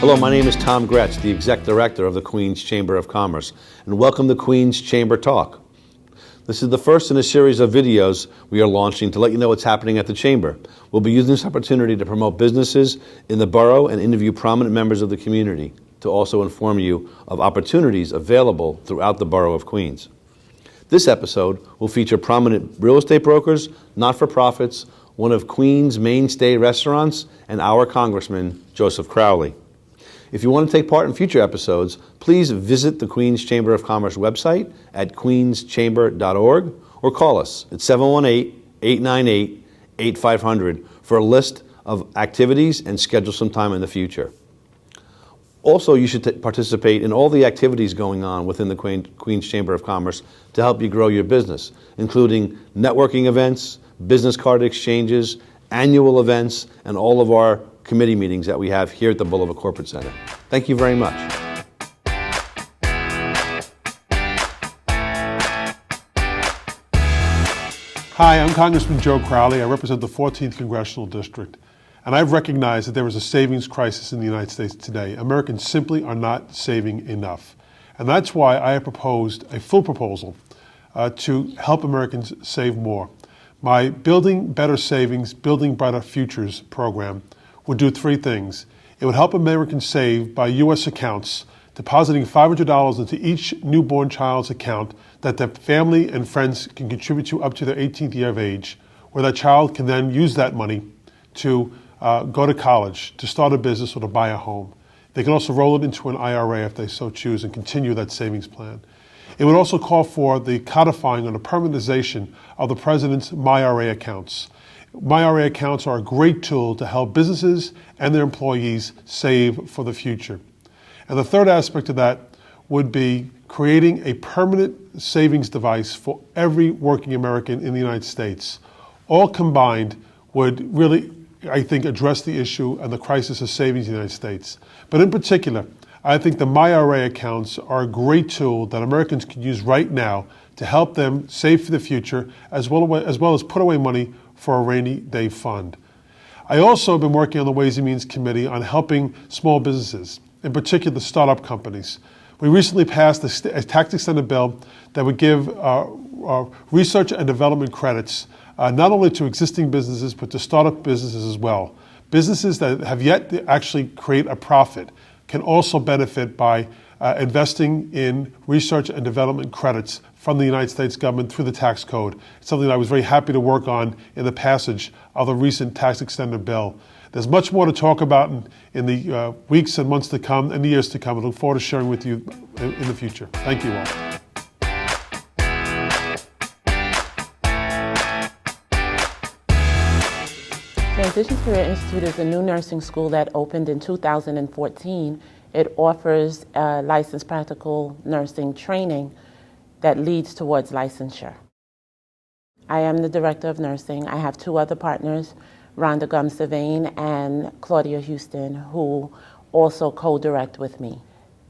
Hello, my name is Tom Gretz, the Exec Director of the Queens Chamber of Commerce, and welcome to Queens Chamber Talk. This is the first in a series of videos we are launching to let you know what's happening at the Chamber. We'll be using this opportunity to promote businesses in the borough and interview prominent members of the community to also inform you of opportunities available throughout the borough of Queens. This episode will feature prominent real estate brokers, not-for-profits, one of Queens' mainstay restaurants, and our Congressman Joseph Crowley. If you want to take part in future episodes, please visit the Queens Chamber of Commerce website at queenschamber.org or call us at 718-898-8500 for a list of activities and schedule some time in the future. Also, you should participate in all the activities going on within the Queens Chamber of Commerce to help you grow your business, including networking events, business card exchanges, annual events, and all of our committee meetings that we have here at the Boulevard Corporate Center. Thank you very much. Hi, I'm Congressman Joe Crowley. I represent the 14th Congressional District, and I've recognized that there is a savings crisis in the United States today. Americans simply are not saving enough. And that's why I have proposed a full proposal to help Americans save more. My Building Better Savings, Building Brighter Futures program would do three things. It would help Americans save by U.S. accounts, depositing $500 into each newborn child's account that their family and friends can contribute to up to their 18th year of age, where that child can then use that money to go to college, to start a business, or to buy a home. They can also roll it into an IRA if they so choose and continue that savings plan. It would also call for the codifying and the permanentization of the President's MyRa accounts. MyRa accounts are a great tool to help businesses and their employees save for the future. And the third aspect of that would be creating a permanent savings device for every working American in the United States. All combined would really, I think, address the issue and the crisis of savings in the United States. But in particular, I think the MyRa accounts are a great tool that Americans can use right now to help them save for the future, as well as put away money for a rainy day fund. I also have been working on the Ways and Means Committee on helping small businesses, in particular the startup companies. We recently passed a tax extended bill that would give research and development credits not only to existing businesses, but to startup businesses as well. Businesses that have yet to actually create a profit can also benefit by investing in research and development credits from the United States government through the tax code. It's something that I was very happy to work on in the passage of the recent tax extended bill. There's much more to talk about in the weeks and months to come and the years to come. I look forward to sharing with you in the future. Thank you all. Transitions Career Institute is a new nursing school that opened in 2014. It offers licensed practical nursing training that leads towards licensure. I am the Director of Nursing. I have two other partners, Rhonda Gum-Sylvain and Claudia Houston, who also co-direct with me.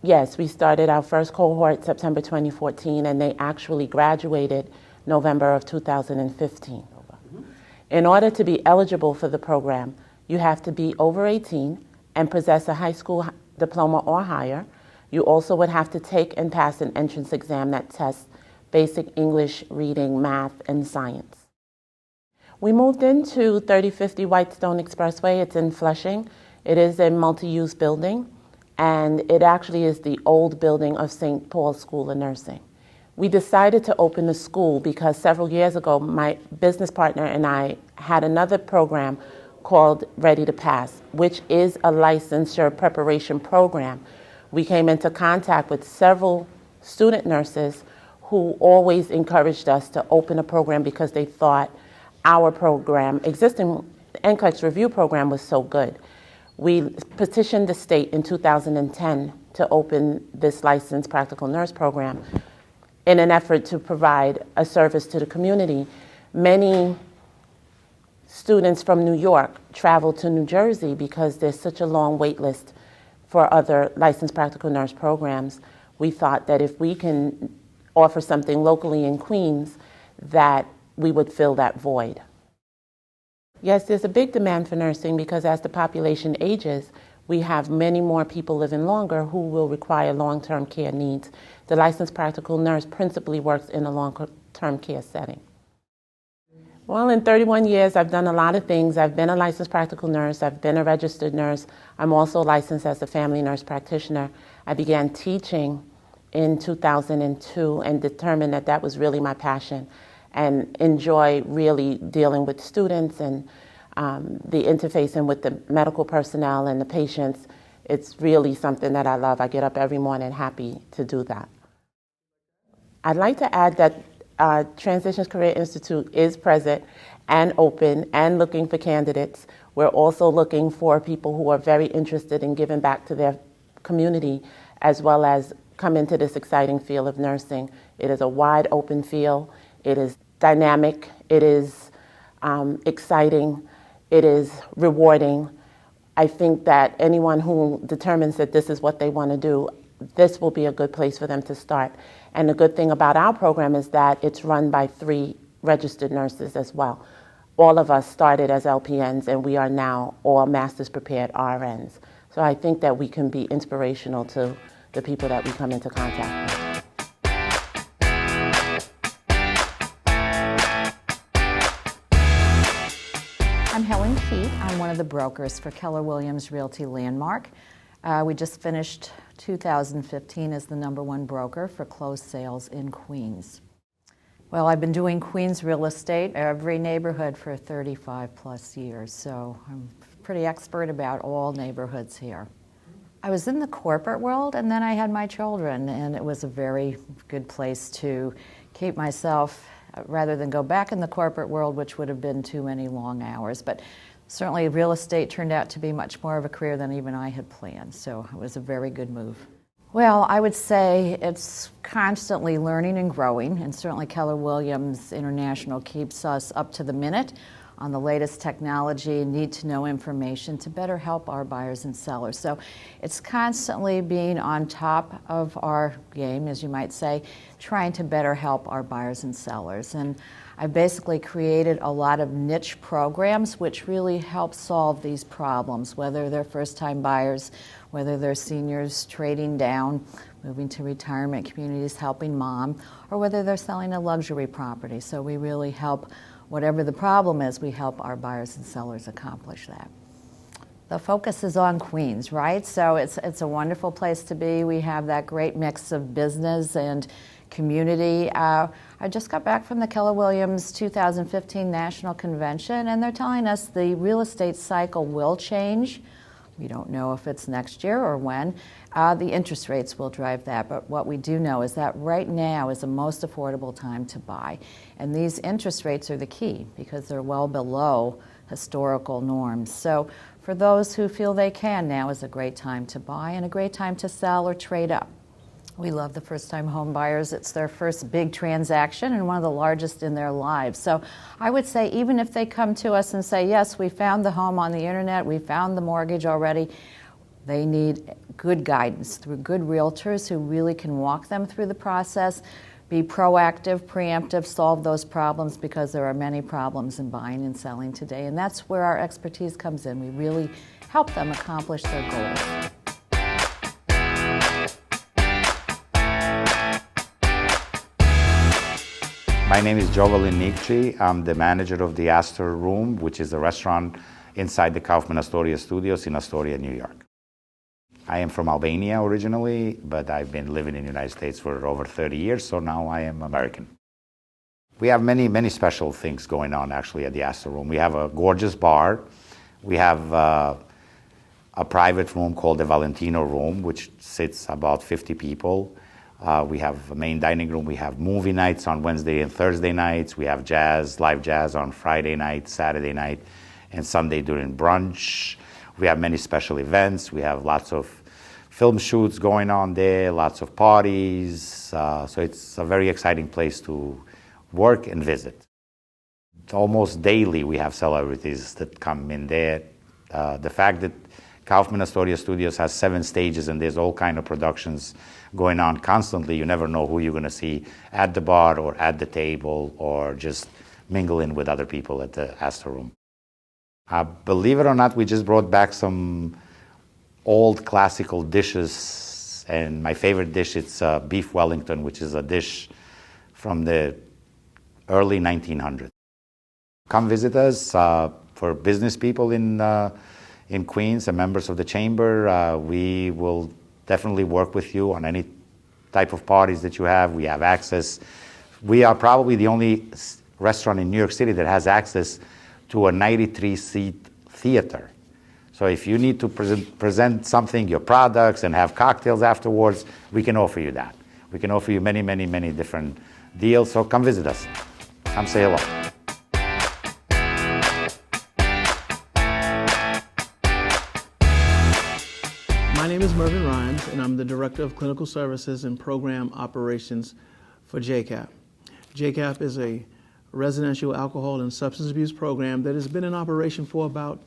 Yes, we started our first cohort September 2014, and they actually graduated November of 2015. In order to be eligible for the program, you have to be over 18 and possess a high school diploma or higher. You also would have to take and pass an entrance exam that tests basic English, reading, math, and science. We moved into 3050 Whitestone Expressway. It's in Flushing. It is a multi-use building, and it actually is the old building of St. Paul's School of Nursing. We decided to open the school because several years ago, my business partner and I had another program called Ready to Pass, which is a licensure preparation program. We came into contact with several student nurses who always encouraged us to open a program because they thought our program, existing NCLEX review program, was so good. We petitioned the state in 2010 to open this licensed practical nurse program in an effort to provide a service to the community. Many students from New York travel to New Jersey because there's such a long wait list for other licensed practical nurse programs. We thought that if we can offer something locally in Queens, that we would fill that void. Yes, there's a big demand for nursing because as the population ages, we have many more people living longer who will require long-term care needs. The licensed practical nurse principally works in a long-term care setting. Well, in 31 years, I've done a lot of things. I've been a licensed practical nurse. I've been a registered nurse. I'm also licensed as a family nurse practitioner. I began teaching in 2002 and determined that that was really my passion, and enjoy really dealing with students and the interfacing with the medical personnel and the patients. It's really something that I love. I get up every morning happy to do that. I'd like to add that Transitions Career Institute is present and open and looking for candidates. We're also looking for people who are very interested in giving back to their community, as well as come into this exciting field of nursing. It is a wide open field. It is dynamic. It is exciting. It is rewarding. I think that anyone who determines that this is what they want to do, this will be a good place for them to start. And the good thing about our program is that it's run by 3 registered nurses as well. All of us started as LPNs, and we are now all master's prepared RNs. So I think that we can be inspirational to the people that we come into contact with. I'm Helen Keith. I'm one of the brokers for Keller Williams Realty Landmark. We just finished 2015 as the #1 broker for closed sales in Queens. Well, I've been doing Queens real estate, every neighborhood, for 35 plus years, so I'm pretty expert about all neighborhoods here. I was in the corporate world, and then I had my children, and it was a very good place to keep myself, rather than go back in the corporate world, which would have been too many long hours. But certainly real estate turned out to be much more of a career than even I had planned, so it was a very good move. Well, I would say it's constantly learning and growing, and certainly Keller Williams International keeps us up to the minute on the latest technology, need-to-know information to better help our buyers and sellers. So it's constantly being on top of our game, as you might say, trying to better help our buyers and sellers. And I've basically created a lot of niche programs which really help solve these problems, whether they're first-time buyers, whether they're seniors trading down, moving to retirement communities, helping mom, or whether they're selling a luxury property. So we really help, whatever the problem is, we help our buyers and sellers accomplish that. The focus is on Queens, right? So it's a wonderful place to be. We have that great mix of business and community. I just got back from the Keller Williams 2015 National Convention, and they're telling us the real estate cycle will change. We don't know if it's next year or when. The interest rates will drive that, but what we do know is that right now is the most affordable time to buy. And these interest rates are the key because they're well below historical norms. So for those who feel they can, now is a great time to buy and a great time to sell or trade up. We love the first-time home buyers. It's their first big transaction and one of the largest in their lives. So I would say even if they come to us and say, yes, we found the home on the internet, we found the mortgage already, they need good guidance through good realtors who really can walk them through the process, be proactive, preemptive, solve those problems, because there are many problems in buying and selling today. And that's where our expertise comes in. We really help them accomplish their goals. My name is Jovelin Nikci. I'm the manager of the Astor Room, which is a restaurant inside the Kaufman Astoria Studios in Astoria, New York. I am from Albania originally, but I've been living in the United States for over 30 years, so now I am American. We have many special things going on actually at the Astor Room. We have a gorgeous bar. We have a private room called the Valentino Room, which sits about 50 people. We have a main dining room. We have movie nights on Wednesday and Thursday nights. We have jazz, live jazz on Friday night, Saturday night, and Sunday during brunch. We have many special events. We have lots of film shoots going on there, lots of parties. So it's a very exciting place to work and visit. Almost daily we have celebrities that come in there. The fact that Kaufman Astoria Studios has 7 stages and there's all kind of productions going on constantly. You never know who you're going to see at the bar or at the table or just mingling with other people at the Astor Room. Believe it or not, we just brought back some old classical dishes, and my favorite dish is beef Wellington, which is a dish from the early 1900s. Come visit us. For business people in Queens and members of the Chamber, we will definitely work with you on any type of parties that you have. We have access. We are probably the only restaurant in New York City that has access to a 93-seat theater. So if you need to present something, your products, and have cocktails afterwards, we can offer you that. We can offer you many, many, many different deals. So come visit us. Come say hello. My name is Mervyn Rhymes, and I'm the Director of Clinical Services and Program Operations for JCAP. JCAP is a residential alcohol and substance abuse program that has been in operation for about,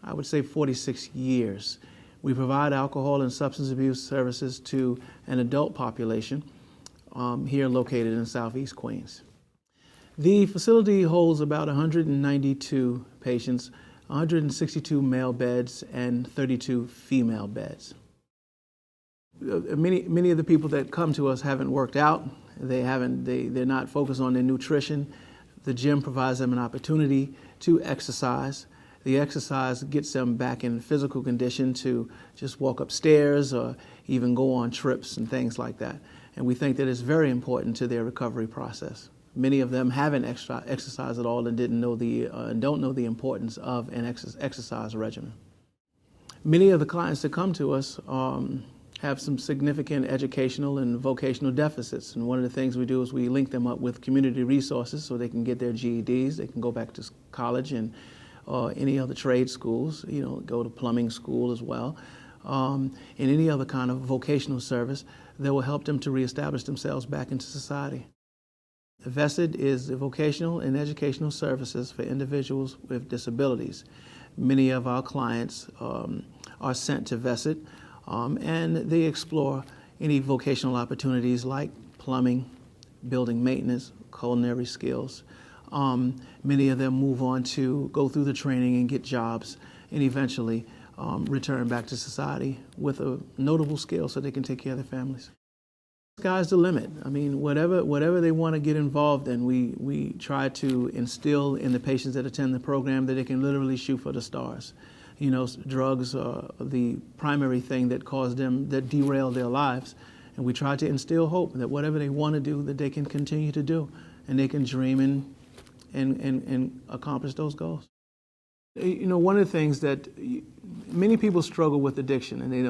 I would say, 46 years. We provide alcohol and substance abuse services to an adult population here located in Southeast Queens. The facility holds about 192 patients, 162 male beds, and 32 female beds. Many of the people that come to us haven't worked out. They're not focused on their nutrition. The gym provides them an opportunity to exercise. The exercise gets them back in physical condition to just walk upstairs or even go on trips and things like that. And we think that it's very important to their recovery process. Many of them haven't exercised at all and don't know the importance of an exercise regimen. Many of the clients that come to us have some significant educational and vocational deficits. And one of the things we do is we link them up with community resources so they can get their GEDs, they can go back to college and any other trade schools, go to plumbing school as well, and any other kind of vocational service that will help them to reestablish themselves back into society. VESID is the vocational and educational services for individuals with disabilities. Many of our clients are sent to VESID, and they explore any vocational opportunities like plumbing, building maintenance, culinary skills. Many of them move on to go through the training and get jobs and eventually return back to society with a notable skill so they can take care of their families. Sky's the limit. I mean, whatever they want to get involved in, we try to instill in the patients that attend the program that they can literally shoot for the stars. Drugs are the primary thing that derail their lives. And we try to instill hope that whatever they want to do, that they can continue to do, and they can dream and accomplish those goals. One of the things that many people struggle with addiction, and they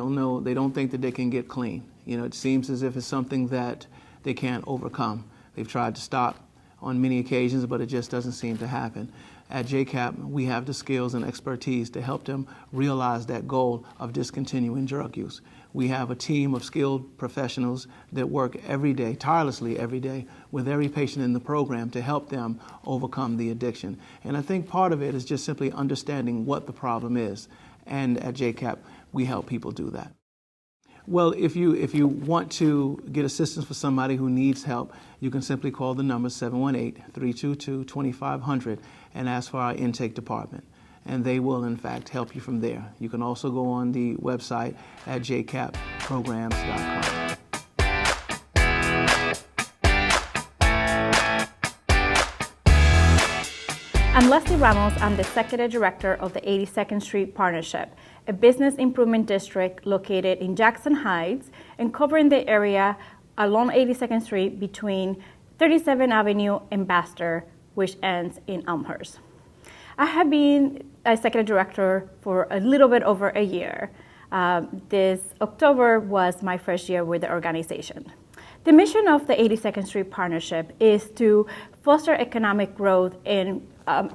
don't think that they can get clean. It seems as if it's something that they can't overcome. They've tried to stop on many occasions, but it just doesn't seem to happen. At JCAP, we have the skills and expertise to help them realize that goal of discontinuing drug use. We have a team of skilled professionals that work every day, tirelessly every day, with every patient in the program to help them overcome the addiction. And I think part of it is just simply understanding what the problem is. And at JCAP, we help people do that. Well, if you want to get assistance for somebody who needs help, you can simply call the number 718-322-2500 and ask for our intake department. And they will, in fact, help you from there. You can also go on the website at jcapprograms.com. I'm Leslie Ramos. I'm the Executive Director of the 82nd Street Partnership, a business improvement district located in Jackson Heights and covering the area along 82nd Street between 37th Avenue and Baxter, which ends in Elmhurst. I have been Executive Director for a little bit over a year. This October was my first year with the organization. The mission of the 82nd Street Partnership is to foster economic growth and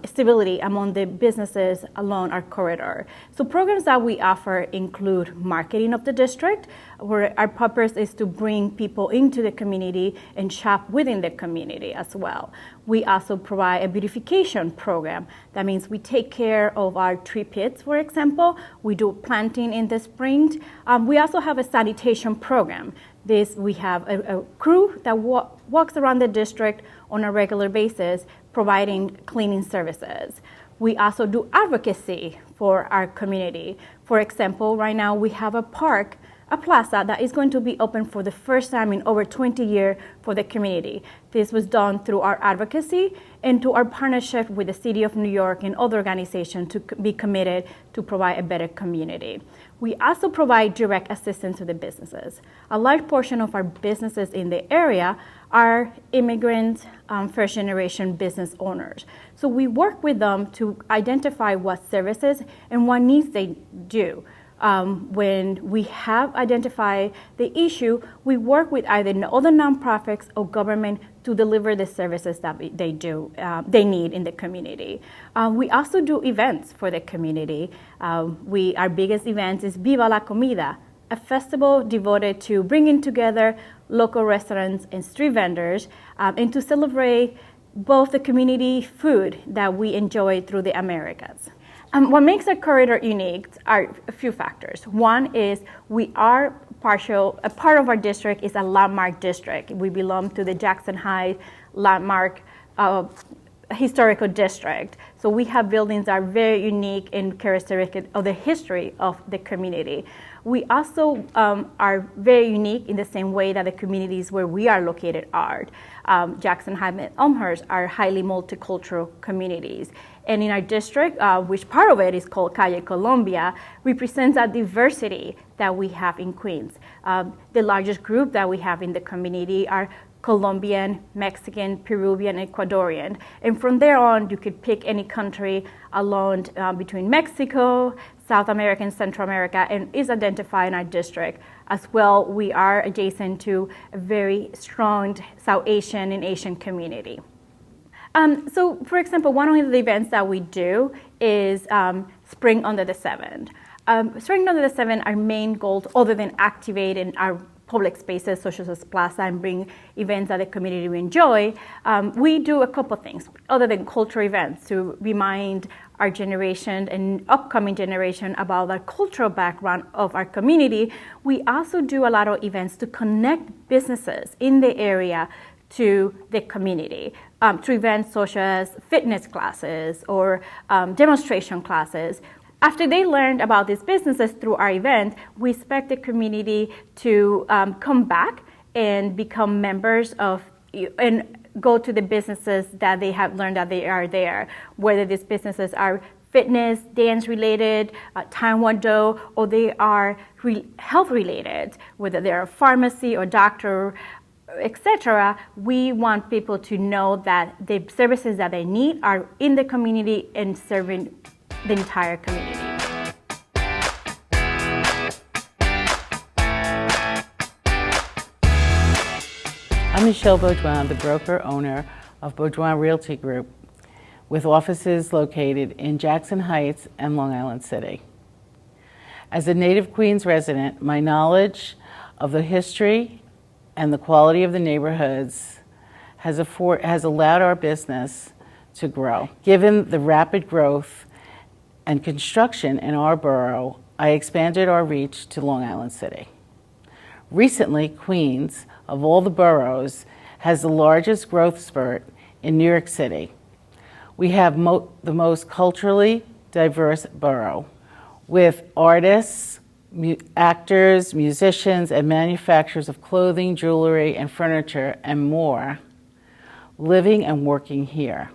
stability among the businesses along our corridor. So programs that we offer include marketing of the district, where our purpose is to bring people into the community and shop within the community as well. We also provide a beautification program. That means we take care of our tree pits, for example. We do planting in the spring. We also have a sanitation program. We have a crew that walks around the district on a regular basis providing cleaning services. We also do advocacy for our community. For example, right now we have a park, a plaza that is going to be open for the first time in over 20 years for the community. This was done through our advocacy and to our partnership with the City of New York and other organizations to be committed to provide a better community. We also provide direct assistance to the businesses. A large portion of our businesses in the area are immigrant, first-generation business owners. So we work with them to identify what services and what needs they do. When we have identified the issue, we work with either other nonprofits or government to deliver the services that they need in the community. We also do events for the community. Our biggest event is Viva la Comida, a festival devoted to bringing together local restaurants and street vendors and to celebrate both the community food that we enjoy through the Americas. What makes our corridor unique are a few factors. One is we are a part of our district is a landmark district. We belong to the Jackson Heights landmark historical district. So we have buildings that are very unique and characteristic of the history of the community. We also are very unique in the same way that the communities where we are located are. Jackson Heights and Elmhurst are highly multicultural communities. And in our district, which part of it is called Calle Colombia, represents a diversity that we have in Queens. The largest group that we have in the community are Colombian, Mexican, Peruvian, Ecuadorian. And from there on, you could pick any country along between Mexico, South America, and Central America, and is identified in our district. As well, we are adjacent to a very strong South Asian and Asian community. So, for example, one of the events that we do is Spring Under the 7th. Spring Under the 7th, our main goal, other than activating our public spaces such as plaza and bring events that the community will enjoy, we do a couple things other than cultural events to remind our generation and upcoming generation about the cultural background of our community. We also do a lot of events to connect businesses in the area to the community through events such as fitness classes or demonstration classes. After they learned about these businesses through our event, we expect the community to come back and become members of and go to the businesses that they have learned that they are there, whether these businesses are fitness, dance related, taekwondo, or they are health related, whether they're a pharmacy or doctor, etc. We want people to know that the services that they need are in the community and serving the entire community. I'm Michelle Baudouin, the broker-owner of Baudouin Realty Group, with offices located in Jackson Heights and Long Island City. As a native Queens resident, my knowledge of the history and the quality of the neighborhoods has allowed our business to grow. Given the rapid growth and construction in our borough, I expanded our reach to Long Island City. Recently, Queens, of all the boroughs, has the largest growth spurt in New York City. We have the most culturally diverse borough, with artists, actors, musicians, and manufacturers of clothing, jewelry, and furniture, and more, living and working here.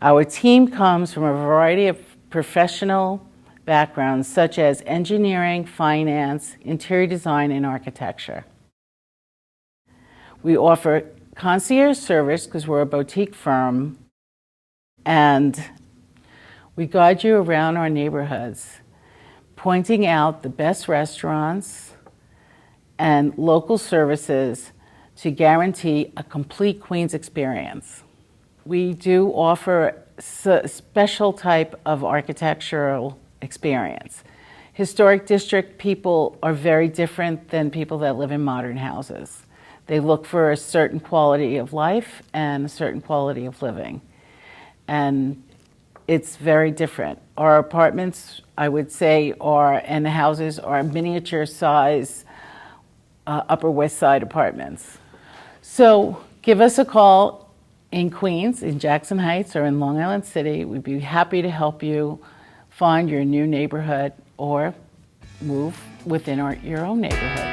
Our team comes from a variety of professional backgrounds such as engineering, finance, interior design, and architecture. We offer concierge service because we're a boutique firm, and we guide you around our neighborhoods, pointing out the best restaurants and local services to guarantee a complete Queens experience. We do offer a special type of architectural experience. Historic district people are very different than people that live in modern houses. They look for a certain quality of life and a certain quality of living. And it's very different. Our apartments, I would say, and the houses are miniature size Upper West Side apartments. So give us a call in Queens, in Jackson Heights, or in Long Island City, we'd be happy to help you find your new neighborhood or move within your own neighborhood.